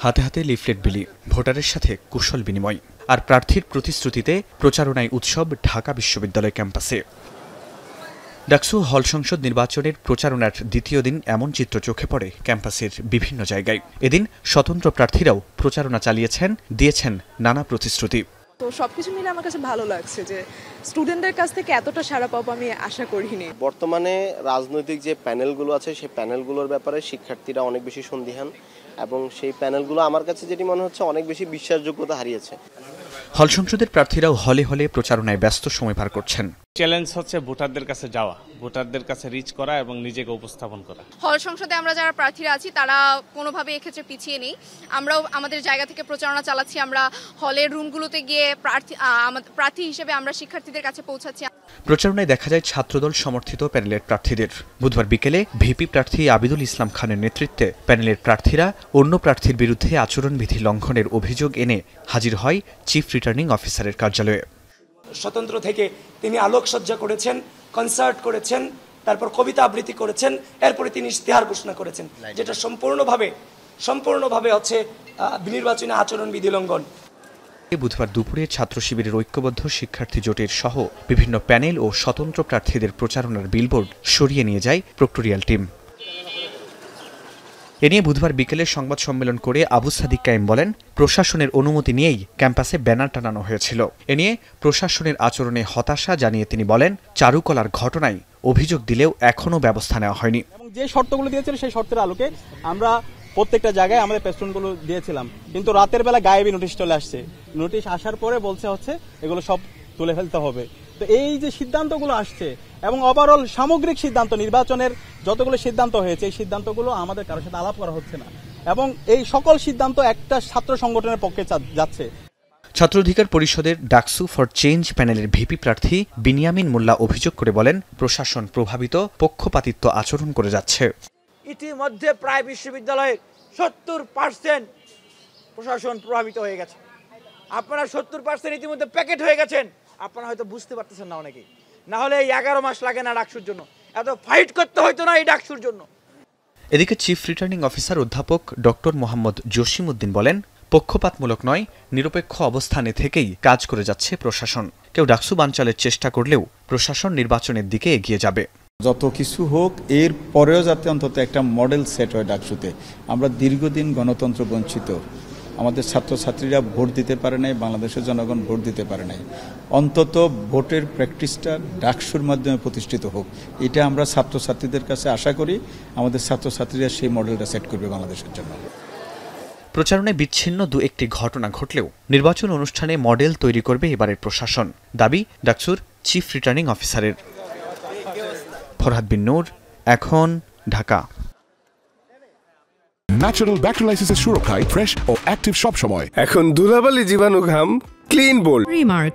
হাতে হাতে লিফলেট বিলি, ভোটারের সাথে কুশল বিনিময় আর প্রার্থীর প্রতিশ্রুতিতে প্রচারণায় উৎসব ঢাকা বিশ্ববিদ্যালয় ক্যাম্পাসে। ডাকসু হল সংসদ নির্বাচনের প্রচারণার দ্বিতীয় দিন এমন চিত্র চোখে পড়ে ক্যাম্পাসের বিভিন্ন জায়গায়। এদিন স্বতন্ত্র প্রার্থীরাও প্রচারণা চালিয়েছেন, দিয়েছেন নানা প্রতিশ্রুতি। তো সবকিছু মিলে আমার কাছে ভালো লাগছে যে স্টুডেন্টদের কাছ থেকে এতটা সাড়া পাবো আমি আশা করিনি। বর্তমানে রাজনৈতিক যে প্যানেলগুলো আছে সেই প্যানেলগুলোর ব্যাপারে শিক্ষার্থীরা অনেক বেশি সন্দিহান এবং সেই প্যানেলগুলো আমার কাছে যেটি মনে হচ্ছে অনেক বেশি বিশ্বাসযোগ্যতা হারিয়েছে। হল সংসদের প্রার্থীরাও হলে হলে প্রচারণায় ব্যস্ত সময় পার করছেন। চ্যালেঞ্জ হচ্ছে ভোটারদের কাছে যাওয়া, ভোটারদের কাছে রিচ করা এবং নিজেকে উপস্থাপন করা। হল সংসদে আমরা যারা প্রার্থীরা আছি তারা কোনোভাবে এক্ষেত্রে পিছিয়ে নেই। আমরাও আমাদের জায়গা থেকে প্রচারণা চালাচ্ছি। আমরা হলের রুমগুলোতে গিয়ে প্রার্থী হিসেবে আমরা শিক্ষার্থীদের কাছে পৌঁছাচ্ছি। প্রচারণায় দেখা যায় ছাত্রদল সমর্থিত প্যানেলের প্রার্থীদের। বুধবার বিকেলে ভিপি প্রার্থী আবিদুল ইসলাম খানের নেতৃত্বে প্যানেলের প্রার্থীরা অন্য প্রার্থীর বিরুদ্ধে আচরণবিধি লঙ্ঘনের অভিযোগ এনে হাজির হয় চিফ রিটার্নিং অফিসারের কার্যালয়ে। স্বতন্ত্র থেকে তিনি আলোকসজ্জা করেছেন, কনসার্ট করেছেন, তারপর কবিতা আবৃত্তি করেছেন, এরপরে তিনি ইশতেহার ঘোষণা করেছেন, যেটা সম্পূর্ণভাবে হচ্ছে নির্বাচনী আচরণবিধি লঙ্ঘন। বুধবার দুপুরে ছাত্র শিবিরের ঐক্যবদ্ধ শিক্ষার্থী জোটের সহ বিভিন্ন প্যানেল ও স্বতন্ত্র প্রার্থীদের প্রচারণার বিলবোর্ড সরিয়ে নিয়ে যায় প্রক্টোরিয়াল টিম। এ নিয়ে বুধবার বিকেলে সংবাদ সম্মেলন করে আবু সাদিক কায়েম বলেন, প্রশাসনের অনুমতি নিয়েই ক্যাম্পাসে ব্যানার টানানো হয়েছিল। এ নিয়ে প্রশাসনের আচরণে হতাশা জানিয়ে তিনি বলেন, চারুকলার ঘটনায় অভিযোগ দিলেও এখনও ব্যবস্থা নেওয়া হয়নি। এবং যে শর্তগুলো দিয়েছিল সেই শর্তের আলোকে আমরা প্রত্যেকটা জায়গায় আমাদের পেস্টনগুলো দিয়েছিলাম, কিন্তু রাতের বেলা গায়েবী নোটিশ চলে আসছে। নোটিশ আসার পরে বলছে হচ্ছে এগুলো সব তুলে ফেলতে হবে। তো এই যে সিদ্ধান্তগুলো আসছে এবং ওভারঅল সামগ্রিক সিদ্ধান্ত, নির্বাচনের যতগুলো সিদ্ধান্ত হয়েছে এই সিদ্ধান্তগুলো আমাদের কারোর সাথে আলাপ করা হচ্ছে না এবং এই সকল সিদ্ধান্ত একটা ছাত্র সংগঠনের পক্ষে যাচ্ছে। ছাত্র অধিকার পরিষদের ডাকসু ফর চেঞ্জ প্যানেলের ভিপি প্রার্থী বিনিয়ামিন মোল্লা অভিযোগ করে বলেন, প্রশাসন প্রভাবিত, পক্ষপাতিত্ব আচরণ করে যাচ্ছে। ইতিমধ্যে প্রায় বিশ্ববিদ্যালয়ের 70% প্রশাসন প্রভাবিত হয়ে গেছে। আপনারা 70% ইতিমধ্যে প্যাকেট হয়ে গেছেন। আপনারা হয়তো বুঝতে পারতেছেন না অনেকেই। না হলে এই 11 মাস লাগে না ডাকসুর জন্য, এত ফাইট করতে হইতো না এই ডাকসুর জন্য। এদিকে চিফ রিটার্নিং অফিসার অধ্যাপক ডক্টর মোহাম্মদ জসিমউদ্দিন বলেন, পক্ষপাতমূলক নয়, নিরপেক্ষ অবস্থানে থেকেই কাজ করে যাচ্ছে প্রশাসন। কেউ ডাকসু বানচালের চেষ্টা করলেও প্রশাসন নির্বাচনের দিকে এগিয়ে যাবে। যত কিছু হোক এর পরেও যাতে অন্তত একটা মডেল সেট হয় ডাকসুতে। আমরা দীর্ঘদিন গণতন্ত্র বঞ্চিত, আমাদের ছাত্রছাত্রীরা ভোট দিতে পারে নাই, বাংলাদেশের জনগণ ভোট দিতে পারে নাই। অন্তত ভোটের প্র্যাকটিসটা ডাকসুর মাধ্যমে প্রতিষ্ঠিত হোক, এটা আমরা ছাত্রছাত্রীদের কাছে আশা করি। আমাদের ছাত্রছাত্রীরা সেই মডেলটা সেট করবে বাংলাদেশের জন্য। প্রচারণায় বিচ্ছিন্ন দু একটি ঘটনা ঘটলেও নির্বাচন অনুষ্ঠানে মডেল তৈরি করবে এবারের প্রশাসন, দাবি ডাকসুর চিফ রিটার্নিং অফিসারের। ফরহাদ বিন নূর, এখন, ঢাকা। ন্যাচারাল ব্যাকটেরিয়ালাইসিসের সুরক্ষায় ফ্রেশ ও অ্যাক্টিভ সব সময়। এখন ধুলাবালি জীবাণু ঘাম ক্লিন বোল্ড। রিমার্ক